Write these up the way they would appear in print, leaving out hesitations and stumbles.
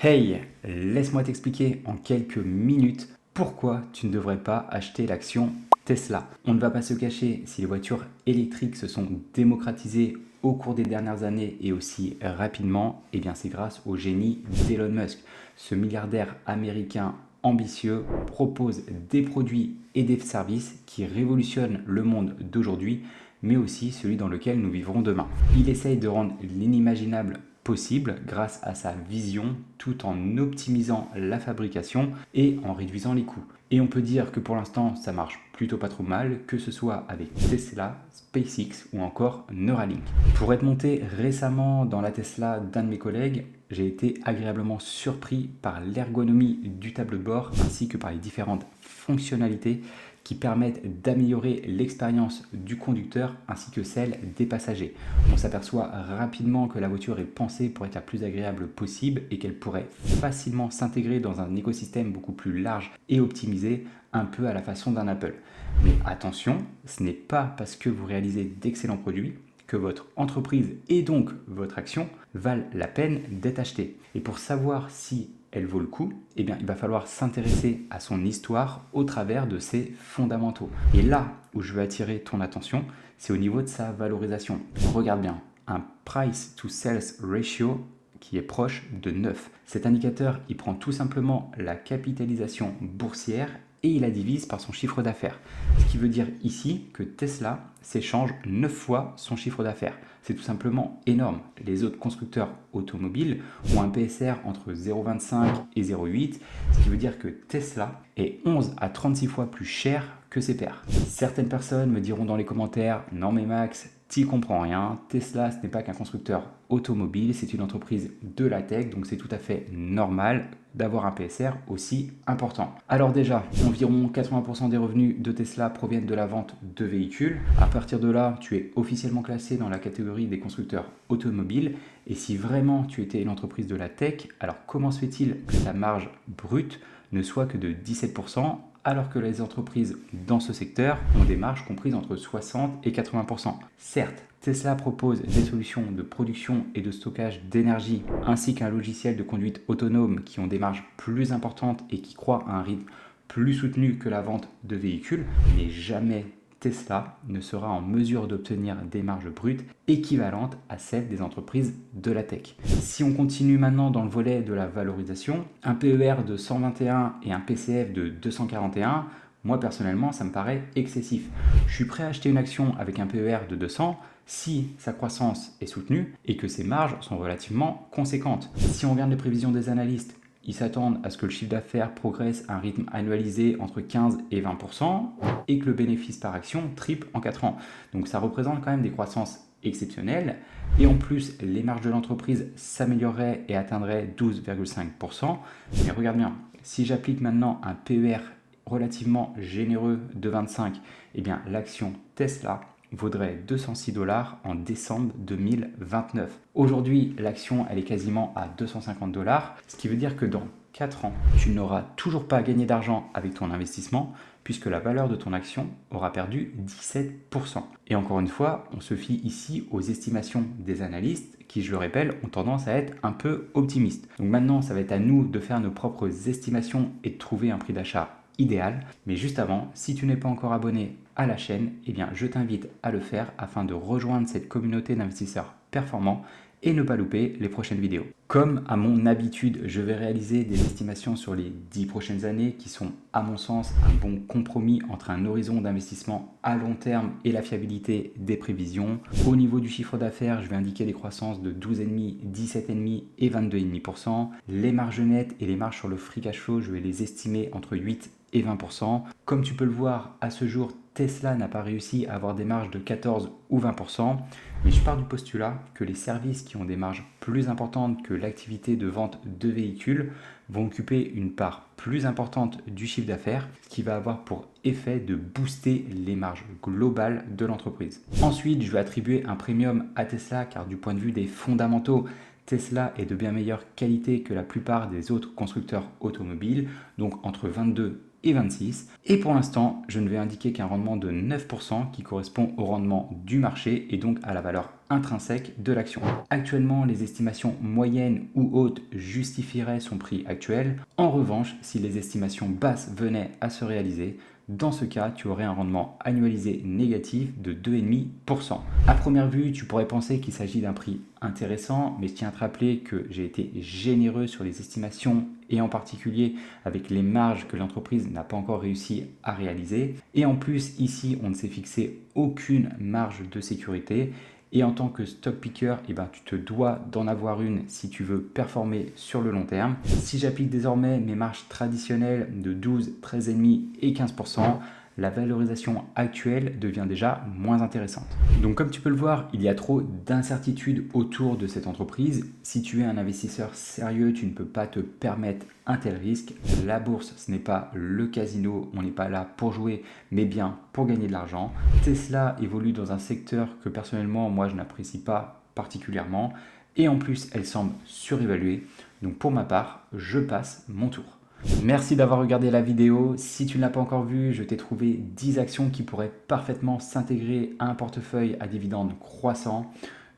Hey, laisse-moi t'expliquer en quelques minutes pourquoi tu ne devrais pas acheter l'action Tesla. On ne va pas se cacher, si les voitures électriques se sont démocratisées au cours des dernières années et aussi rapidement, eh bien c'est grâce au génie d'Elon Musk. Ce milliardaire américain ambitieux propose des produits et des services qui révolutionnent le monde d'aujourd'hui, mais aussi celui dans lequel nous vivrons demain. Il essaye de rendre l'inimaginable possible grâce à sa vision tout en optimisant la fabrication et en réduisant les coûts. Et on peut dire que pour l'instant ça marche plutôt pas trop mal, que ce soit avec Tesla, SpaceX ou encore Neuralink. Pour être monté récemment dans la Tesla d'un de mes collègues, j'ai été agréablement surpris par l'ergonomie du tableau de bord ainsi que par les différentes fonctionnalités qui permettent d'améliorer l'expérience du conducteur ainsi que celle des passagers. On s'aperçoit rapidement que la voiture est pensée pour être la plus agréable possible et qu'elle pourrait facilement s'intégrer dans un écosystème beaucoup plus large et optimisé, un peu à la façon d'un Apple. Mais attention, ce n'est pas parce que vous réalisez d'excellents produits que votre entreprise et donc votre action valent la peine d'être achetée. Et pour savoir si elle vaut le coup, eh bien, il va falloir s'intéresser à son histoire au travers de ses fondamentaux. Et là où je veux attirer ton attention, c'est au niveau de sa valorisation. Regarde bien, un price to sales ratio qui est proche de 9. Cet indicateur, il prend tout simplement la capitalisation boursière et il la divise par son chiffre d'affaires. Ce qui veut dire ici que Tesla s'échange 9 fois son chiffre d'affaires. C'est tout simplement énorme. Les autres constructeurs automobiles ont un PSR entre 0,25 et 0,8, ce qui veut dire que Tesla est 11 à 36 fois plus cher que ses pairs. Certaines personnes me diront dans les commentaires « Non mais Max, t'y comprends rien, Tesla ce n'est pas qu'un constructeur automobile, c'est une entreprise de la tech, donc c'est tout à fait normal d'avoir un PSR aussi important. » Alors déjà, environ 80% des revenus de Tesla proviennent de la vente de véhicules. À partir de là, tu es officiellement classé dans la catégorie des constructeurs automobiles. Et si vraiment tu étais une entreprise de la tech, alors comment se fait-il que ta marge brute ne soit que de 17% alors que les entreprises dans ce secteur ont des marges comprises entre 60 et 80%. Certes, Tesla propose des solutions de production et de stockage d'énergie ainsi qu'un logiciel de conduite autonome qui ont des marges plus importantes et qui croient à un rythme plus soutenu que la vente de véhicules, mais jamais Tesla ne sera en mesure d'obtenir des marges brutes équivalentes à celles des entreprises de la tech. Si on continue maintenant dans le volet de la valorisation, un PER de 121 et un PCF de 241, moi personnellement ça me paraît excessif. Je suis prêt à acheter une action avec un PER de 200 si sa croissance est soutenue et que ses marges sont relativement conséquentes. Si on regarde les prévisions des analystes, ils s'attendent à ce que le chiffre d'affaires progresse à un rythme annualisé entre 15 et 20% et que le bénéfice par action triple en 4 ans. Donc ça représente quand même des croissances exceptionnelles. Et en plus, les marges de l'entreprise s'amélioreraient et atteindraient 12,5%. Mais regarde bien, si j'applique maintenant un PER relativement généreux de 25, eh bien l'action Tesla vaudrait 206 $ en décembre 2029. Aujourd'hui, l'action, elle est quasiment à 250 $, ce qui veut dire que dans 4 ans, tu n'auras toujours pas gagné d'argent avec ton investissement puisque la valeur de ton action aura perdu 17%. Et encore une fois, on se fie ici aux estimations des analystes qui, je le répète, ont tendance à être un peu optimistes. Donc maintenant, ça va être à nous de faire nos propres estimations et de trouver un prix d'achat idéal. Mais juste avant, si tu n'es pas encore abonné à la chaîne, eh bien, je t'invite à le faire afin de rejoindre cette communauté d'investisseurs performants et ne pas louper les prochaines vidéos. Comme à mon habitude, je vais réaliser des estimations sur les 10 prochaines années qui sont à mon sens un bon compromis entre un horizon d'investissement à long terme et la fiabilité des prévisions. Au niveau du chiffre d'affaires, je vais indiquer des croissances de 12,5%, 17,5% et 22,5%. Les marges nettes et les marges sur le free cash flow, je vais les estimer entre 8 et 20%. Comme tu peux le voir, à ce jour, Tesla n'a pas réussi à avoir des marges de 14 ou 20%, mais je pars du postulat que les services qui ont des marges plus importantes que l'activité de vente de véhicules vont occuper une part plus importante du chiffre d'affaires, ce qui va avoir pour effet de booster les marges globales de l'entreprise. Ensuite, je vais attribuer un premium à Tesla car du point de vue des fondamentaux, Tesla est de bien meilleure qualité que la plupart des autres constructeurs automobiles, donc entre 22 26. Et pour l'instant, je ne vais indiquer qu'un rendement de 9% qui correspond au rendement du marché et donc à la valeur intrinsèque de l'action. Actuellement, les estimations moyennes ou hautes justifieraient son prix actuel. En revanche, si les estimations basses venaient à se réaliser, dans ce cas, tu aurais un rendement annualisé négatif de 2,5%. À première vue, tu pourrais penser qu'il s'agit d'un prix intéressant, mais je tiens à te rappeler que j'ai été généreux sur les estimations et en particulier avec les marges que l'entreprise n'a pas encore réussi à réaliser. Et en plus, ici, on ne s'est fixé aucune marge de sécurité. Et en tant que stock picker, tu te dois d'en avoir une si tu veux performer sur le long terme. Si j'applique désormais mes marges traditionnelles de 12, 13,5 et 15%, la valorisation actuelle devient déjà moins intéressante. Donc comme tu peux le voir, il y a trop d'incertitudes autour de cette entreprise. Si tu es un investisseur sérieux, tu ne peux pas te permettre un tel risque. La bourse, ce n'est pas le casino, on n'est pas là pour jouer, mais bien pour gagner de l'argent. Tesla évolue dans un secteur que personnellement, moi, je n'apprécie pas particulièrement. Et en plus, elle semble surévaluée. Donc pour ma part, je passe mon tour. Merci d'avoir regardé la vidéo. Si tu ne l'as pas encore vue, je t'ai trouvé 10 actions qui pourraient parfaitement s'intégrer à un portefeuille à dividendes croissants.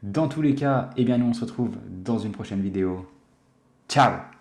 Dans tous les cas, nous on se retrouve dans une prochaine vidéo. Ciao!